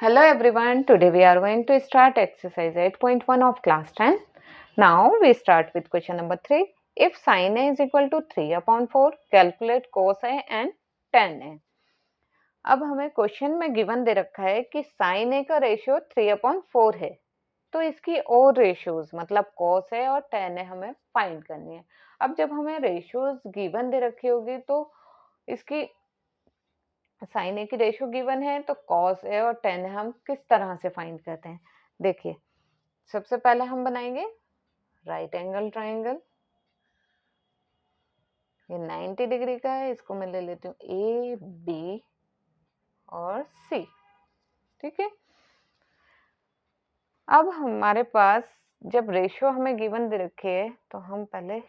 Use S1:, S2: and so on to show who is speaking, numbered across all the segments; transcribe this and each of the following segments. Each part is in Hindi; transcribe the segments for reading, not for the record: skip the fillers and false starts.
S1: Hello everyone, today we are going to start exercise 8.1 of class 10. Now we start with question number 3. If sin A is equal to 3 upon 4, calculate cos A and tan A. अब हमें क्वेश्चन में गिवन दे रखा है कि sin A का रेशियो 3 अपॉन 4 है, तो इसकी और रेशियोज मतलब cos A और tan A हमें फाइंड करनी है। अब जब हमें रेशियोज गिवन दे रखी होगी तो इसकी साइन ए की रेशियो गिवन है तो कॉस ए और टेन हम किस तरह से फाइंड करते हैं। देखिए, सबसे पहले हम बनाएंगे राइट एंगल ट्राइंगल। ये 90 डिग्री का है, इसको मैं ले लेती हूँ ए बी और सी। ठीक है, अब हमारे पास जब रेशियो हमें गिवन दे रखी है तो हम पहले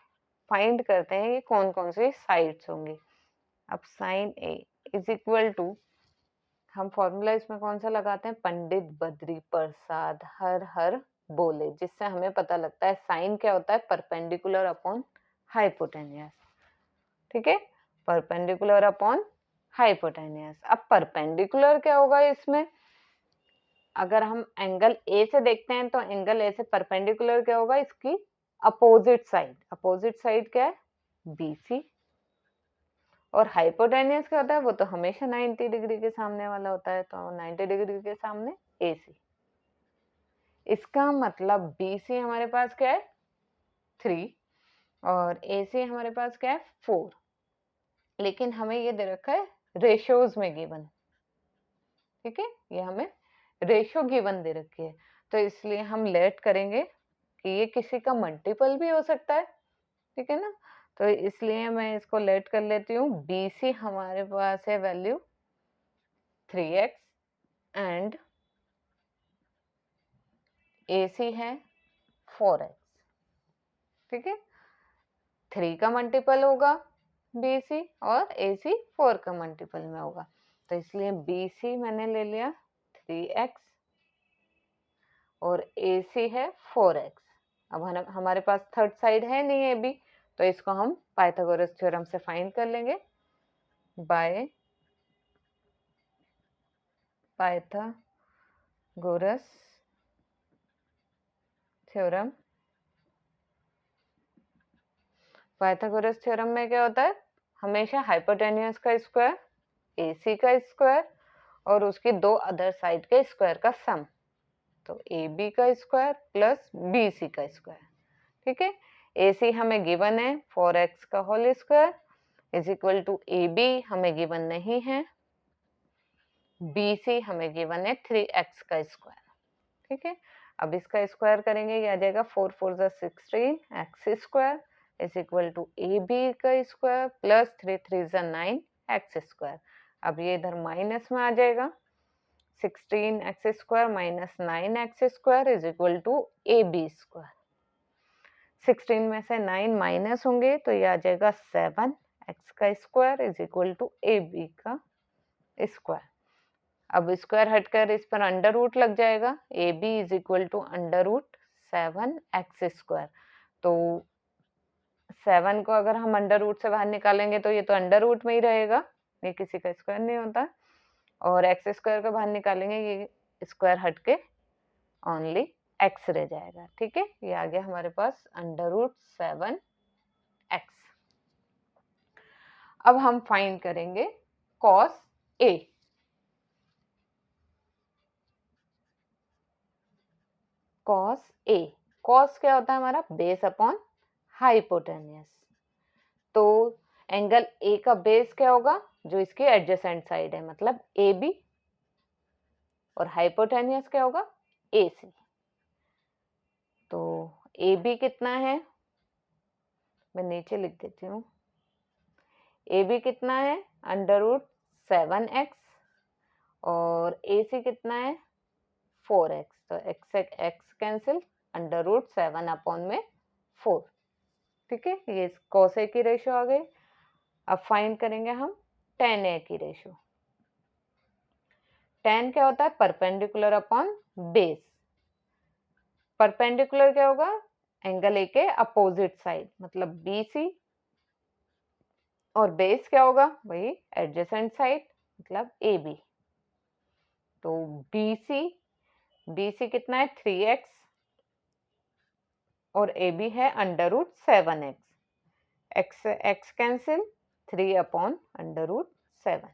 S1: फाइंड करते हैं कि कौन कौन सी साइड्स होंगी। अब sine A is equal to, हम फॉर्मूला इसमें कौन सा लगाते हैं, पंडित बद्री प्रसाद हर हर बोले, जिससे हमें पता लगता है साइन क्या होता है, परपेंडिकुलर अपॉन हाइपोटेनियस। ठीक है, परपेंडिकुलर अपॉन हाइपोटेनियस। अब परपेंडिकुलर क्या होगा इसमें, अगर हम एंगल ए से देखते हैं तो एंगल ए से परपेंडिकुलर क्या होगा, इसकी अपोजिट साइड। अपोजिट साइड क्या है, बीसी। और हाइपोटेनियस क्या होता है, वो तो हमेशा 90 डिग्री के सामने वाला होता है, तो 90 डिग्री के सामने AC। इसका मतलब BC हमारे पास क्या है 3 और AC हमारे पास क्या है 4, लेकिन हमें ये दे रखा है रेशियोज में गिवन। ठीक है, ये हमें रेशियो गिवन दे रखी है, तो इसलिए हम लेट करेंगे कि ये किसी का मल्टीपल भी हो सकता है। ठीक है ना, तो इसलिए मैं इसको लेट कर लेती हूँ। BC हमारे पास है वैल्यू 3x एंड AC है 4x। ठीक है, 3 का मल्टीपल होगा BC और AC 4 का मल्टीपल में होगा, तो इसलिए BC मैंने ले लिया 3x और AC है 4x। अब हमारे पास थर्ड साइड है नहीं AB, तो इसको हम पाइथागोरस थ्योरम से फाइंड कर लेंगे by Pythagoras theorem. Pythagoras theorem में क्या होता है, हमेशा हाइपोटेन्यूज का स्क्वायर, AC का स्क्वायर और उसकी दो अदर साइड के स्क्वायर का सम, तो AB का स्क्वायर प्लस BC का स्क्वायर। ठीक है, AC हमें गिवन है 4x का whole square is equal to AB हमें गिवन नहीं है, BC हमें गिवन है 3x का स्क्वायर। ठीक है, अब इसका स्क्वायर करेंगे, ये आ जाएगा 4 4 16 x square is equal to AB का स्क्वायर प्लस 3 3 9 एक्स स्क्वायर। अब ये इधर माइनस में आ जाएगा, 16 x square minus 9 x square is equal to AB square. 16 में से 9 माइनस होंगे तो ये आ जाएगा 7 एक्स का square is equal to AB का स्क्वायर। अब स्क्वायर हटकर इस पर अंडर रूट लग जाएगा, AB is equal to under root 7 x square. तो 7 को अगर हम अंडर रूट से बाहर निकालेंगे तो ये तो अंडर रूट में ही रहेगा, ये किसी का स्क्वायर नहीं होता, और एक्स स्क्वायर को बाहर निकालेंगे, ये स्क्वायर हटके ओनली एक्स रह जाएगा। ठीक है, ये आ गया हमारे पास अंडर रूट 7x। अब हम फाइंड करेंगे cos A। cos A, cos क्या होता है हमारा, बेस अपॉन हाइपोटेनियस। तो एंगल A का बेस क्या होगा, जो इसकी एडजेसेंट साइड है, मतलब AB, और हाइपोटेनियस क्या होगा AC। तो AB कितना है, मैं नीचे लिख देती हूँ, AB कितना है अंडर रूट 7x और AC कितना है 4x, तो x x cancel, under root 7 upon में 4। ठीक है, ये cos A की रेशियो आ गई। अब फाइंड करेंगे हम tan A की रेशियो। tan क्या होता है, परपेंडिकुलर अपॉन बेस। परपेंडिकुलर क्या होगा, एंगल ए के अपोजिट साइड, मतलब BC, और बेस क्या होगा, वही एडजेसेंट साइड मतलब AB। तो BC कितना है 3x और AB है √7x, x कैंसिल 3/√7।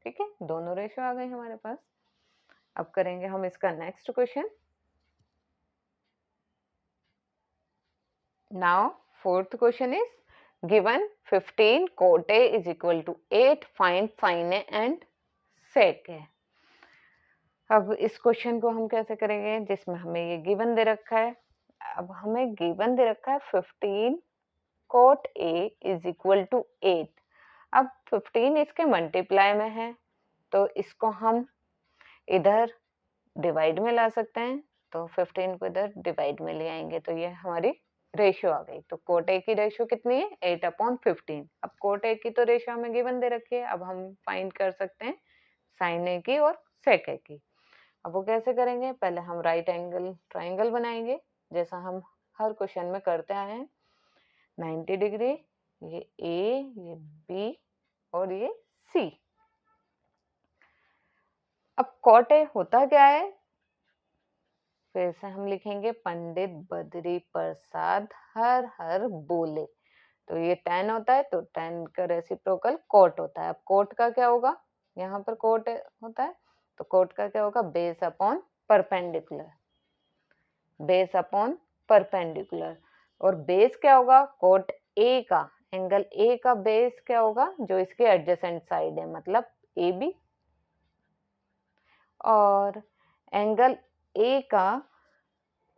S1: ठीक है, दोनों रेशो आ गए हमारे पास। अब करेंगे हम इसका next question. Now fourth question is given 15 cot A is equal to 8, find sin A and sec A। अब इस क्वेश्चन को हम कैसे करेंगे जिसमें हमें ये गिवन दे रखा है। अब हमें गिवन दे रखा है 15 cot A is equal to 8। अब 15 इसके मल्टीप्लाई में है तो इसको हम इधर डिवाइड में ला सकते हैं, तो 15 को इधर डिवाइड में ले आएंगे तो ये हमारी रेशियो आ गई। तो कोट ए की रेशियो कितनी है 8/15। अब कोट ए की तो रेशियो हमें गिवन दे रखी है, अब हम फाइंड कर सकते हैं साइन ए की और सेक ए की। अब वो कैसे करेंगे, पहले हम राइट एंगल ट्राइंगल बनाएंगे जैसा हम हर क्वेश्चन में करते आए हैं। 90 डिग्री, ये ए, ये बी और ये सी। अब कॉट ए होता क्या है, फिर से हम लिखेंगे पंडित बद्री प्रसाद हर हर बोले। तो ये 10 होता है तो 10 का रेसिप्रोकल कोट होता है। अब कोट का क्या होगा, यहाँ पर कोट होता है तो कोट का क्या होगा base upon perpendicular, base upon perpendicular. और बेस क्या होगा कोट ए का, एंगल ए का बेस क्या होगा जो इसके एडजेसेंट साइड है, मतलब ए बी। और एंगल ए का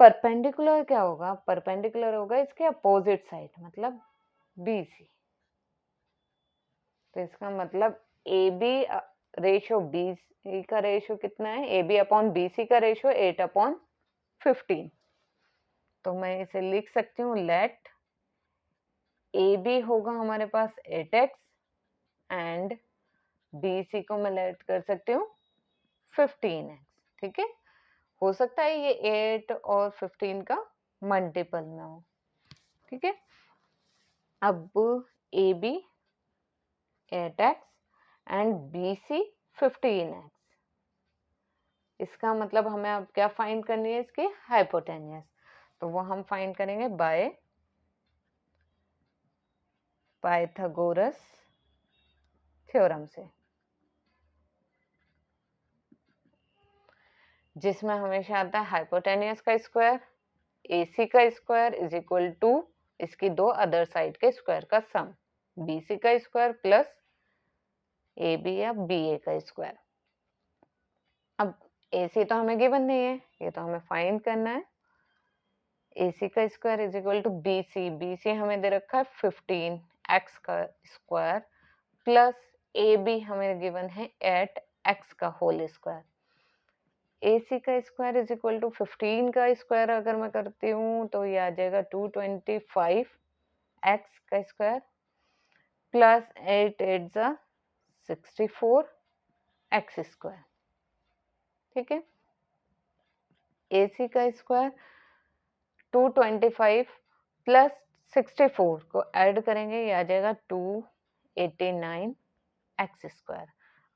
S1: परपेंडिकुलर क्या होगा, परपेंडिकुलर होगा इसके अपोजिट साइड, मतलब BC। तो इसका मतलब AB रेशो BC का रेशो कितना है, AB/BC का रेशो 8/15। तो मैं इसे लिख सकती हूँ लेट AB होगा हमारे पास 8x एंड BC को मैं लेट कर सकती हूँ 15x। ठीक है, हो सकता है ये 8 और 15 का मल्टीपल में हो। ठीक है, अब AB 8x and BC 15x, इसका मतलब हमें अब क्या फाइंड करनी है, इसकी हाइपोटेन्यूज। तो वो हम फाइंड करेंगे बाय पाइथागोरस थ्योरम से, जिसमें हमेशा आता है हाइपोटेन्यूज का स्क्वायर AC का स्क्वायर इज इक्वल टू इसकी दो अदर साइड के स्क्वायर का सम, BC का स्क्वायर प्लस AB या BA का स्क्वायर। अब AC तो हमें गिवन नहीं है, ये तो हमें फाइंड करना है। AC का square is equal to BC हमें दे रखा है 15x का स्क्वायर प्लस AB हमें गिवन है 8x का होल स्क्वायर। AC का स्क्वायर इज इक्वल टू 15 का स्क्वायर अगर मैं करती हूँ तो ये आ जाएगा 225x का स्क्वायर प्लस 8 8 जा 64x स्क्वायर। ठीक है, AC का स्क्वायर 225 प्लस 64 को ऐड करेंगे, ये आ जाएगा 289x स्क्वायर।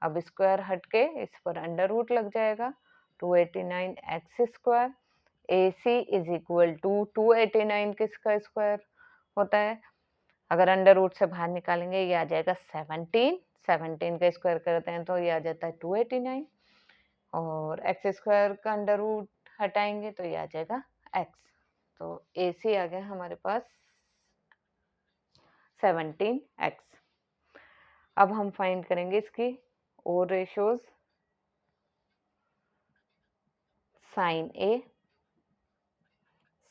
S1: अब स्क्वायर हटके इस पर अंडर रूट लग जाएगा, 289x square. AC is equal to 289 किसका स्क्वायर होता है, अगर अंडर रूट से बाहर निकालेंगे ये आ जाएगा 17 का स्क्वायर करते हैं तो ये आ जाता है 289 और x स्क्वायर का अंडर रूट हटाएंगे तो ये आ जाएगा x। तो AC आ गया हमारे पास 17x। अब हम फाइंड करेंगे इसकी और रेशियोज। साइन A,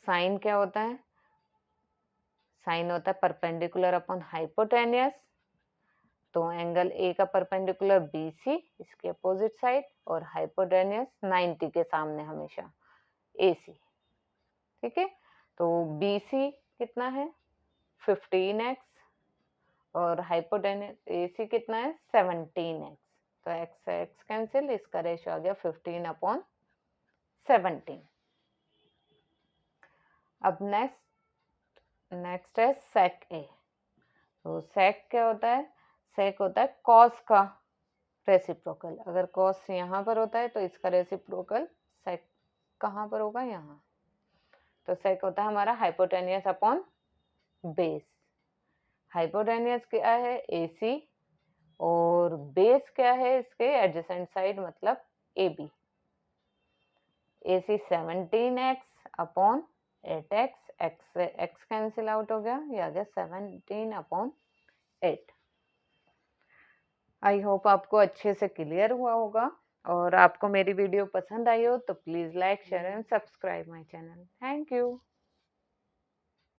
S1: साइन क्या होता है, साइन होता है परपेंडिकुलर अपॉन हाइपोटेन्यूस। तो एंगल A का परपेंडिकुलर BC इसके अपोजिट साइड और हाइपोटेन्यूस 90 के सामने हमेशा AC। ठीक है, तो BC कितना है 15x और हाइपोटेन्यूस AC कितना है 17x। तो x x कैंसिल, इसका रेशियो आ गया 15/17। अब नेक्स्ट है सेक A। तो सेक क्या होता है, सेक होता है कॉस का रेसिप्रोकल। अगर कॉस यहाँ पर होता है तो इसका रेसिप्रोकल सेक कहाँ पर होगा, यहाँ। तो सेक होता है हमारा हाइपोटेनियस अपॉन बेस। हाइपोटेनियस क्या है, AC, और बेस क्या है इसके एडजेसेंट साइड मतलब AB। AC 17x upon 8x, x cancel out हो गया, ये आ गया 17 अपॉन 8। आई होप आपको अच्छे से क्लियर हुआ होगा, और आपको मेरी वीडियो पसंद आई हो तो please like, share and subscribe my channel. Thank you.